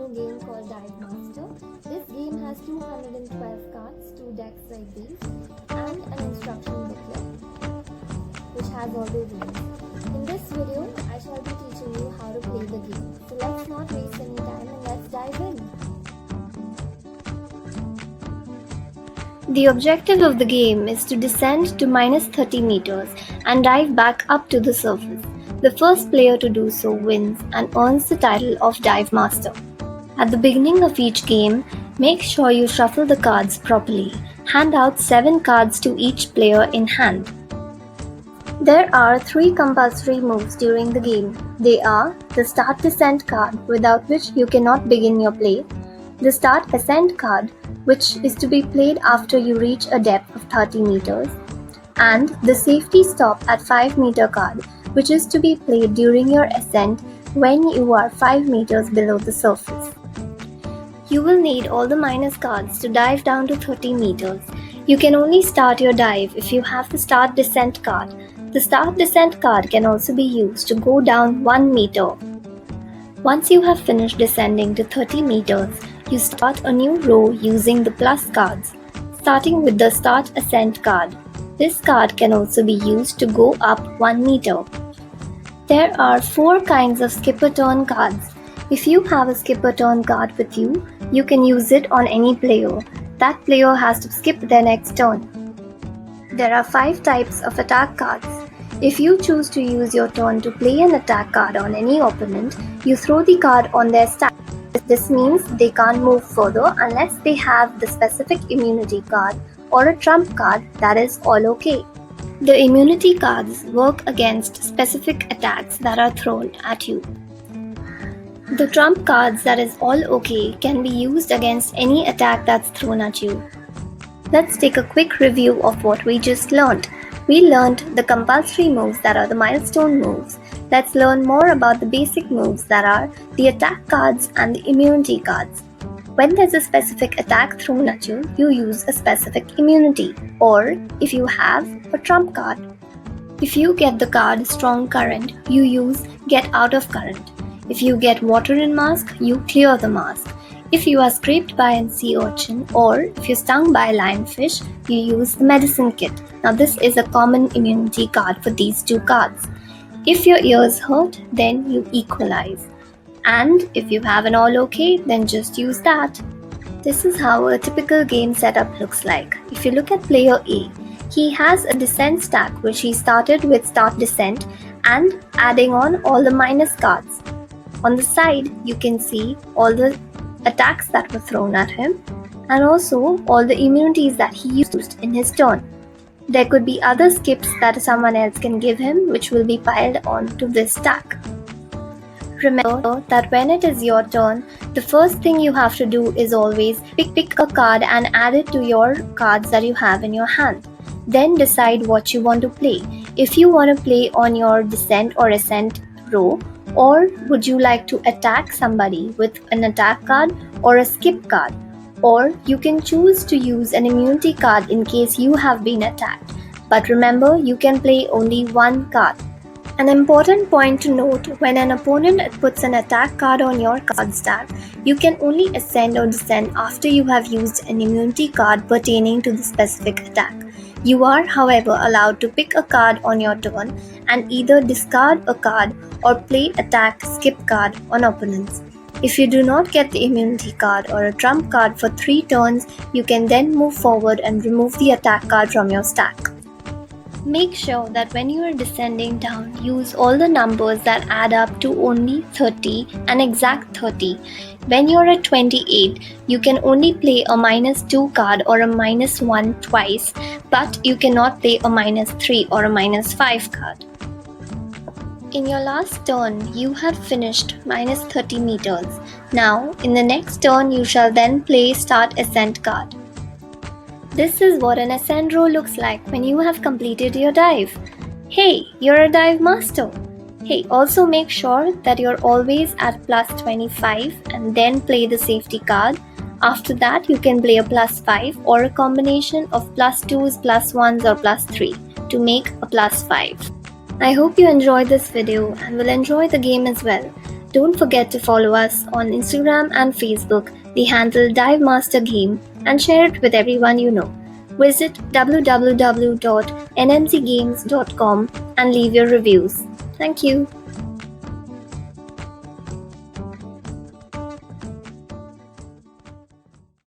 new game called Dive Master. This game has 212 cards, 2 decks like these, and an instruction booklet which has all the rules. In this video, I shall be teaching you how to play the game. So let's not waste any time and let's dive in. The objective of the game is to descend to minus 30 meters and dive back up to the surface. The first player to do so wins and earns the title of Dive Master. At the beginning of each game, make sure you shuffle the cards properly. Hand out 7 cards to each player in hand. There are 3 compulsory moves during the game. They are the Start Descent card, without which you cannot begin your play, the Start Ascent card, which is to be played after you reach a depth of 30 meters, and the Safety Stop at 5 meter card, which is to be played during your ascent when you are 5 meters below the surface. You will need all the minus cards to dive down to 30 meters. You can only start your dive if you have the Start Descent card. The Start Descent card can also be used to go down 1 meter. Once you have finished descending to 30 meters, you start a new row using the plus cards, starting with the Start Ascent card. This card can also be used to go up 1 meter. There are 4 kinds of Skipper Turn cards. If you have a Skipper Turn card with you, you can use it on any player. That player has to skip their next turn. There are 5 types of attack cards. If you choose to use your turn to play an attack card on any opponent, you throw the card on their stack. This means they can't move further unless they have the specific immunity card or a trump card that is all okay. The immunity cards work against specific attacks that are thrown at you. The trump cards that is all okay can be used against any attack that's thrown at you. Let's take a quick review of what we just learned. We learned the compulsory moves that are the milestone moves. Let's learn more about the basic moves that are the attack cards and the immunity cards. When there's a specific attack thrown at you, you use a specific immunity, or if you have a trump card. If you get the card Strong Current, you use Get Out of Current. If you get Water in Mask, you clear the mask. If you are scraped by a sea urchin, or if you're stung by a lionfish, you use the Medicine Kit. Now this is a common immunity card for these 2 cards. If your ears hurt, then you equalize. And if you have an all okay, then just use that. This is how a typical game setup looks like. If you look at player A, he has a descent stack which he started with Start Descent and adding on all the minus cards. On the side, you can see all the attacks that were thrown at him and also all the immunities that he used in his turn. There could be other skips that someone else can give him which will be piled onto this stack. Remember that when it is your turn, the first thing you have to do is always pick a card and add it to your cards that you have in your hand. Then decide what you want to play. If you want to play on your descent or ascent row, or would you like to attack somebody with an attack card or a skip card? Or you can choose to use an immunity card in case you have been attacked. But remember, you can play only 1 card. An important point to note, when an opponent puts an attack card on your card stack, you can only ascend or descend after you have used an immunity card pertaining to the specific attack. You are, however, allowed to pick a card on your turn and either discard a card or play attack skip card on opponents. If you do not get the immunity card or a trump card for 3 turns, you can then move forward and remove the attack card from your stack. Make sure that when you are descending down, use all the numbers that add up to only 30, an exact 30. When you're at 28, you can only play a minus 2 card or a minus 1 twice, but you cannot play a minus 3 or a minus 5 card. In your last turn, you have finished minus 30 meters. Now, in the next turn, you shall then play Start Ascent card. This is what an ascent row looks like when you have completed your dive. Hey, you're a dive master. Hey, also make sure that you're always at plus 25 and then play the safety card. After that, you can play a plus 5 or a combination of plus 2s, plus 1s or plus 3 to make a plus 5. I hope you enjoyed this video and will enjoy the game as well. Don't forget to follow us on Instagram and Facebook, the handle Dive Master Game, and share it with everyone you know. Visit www.nmcgames.com and leave your reviews. Thank you.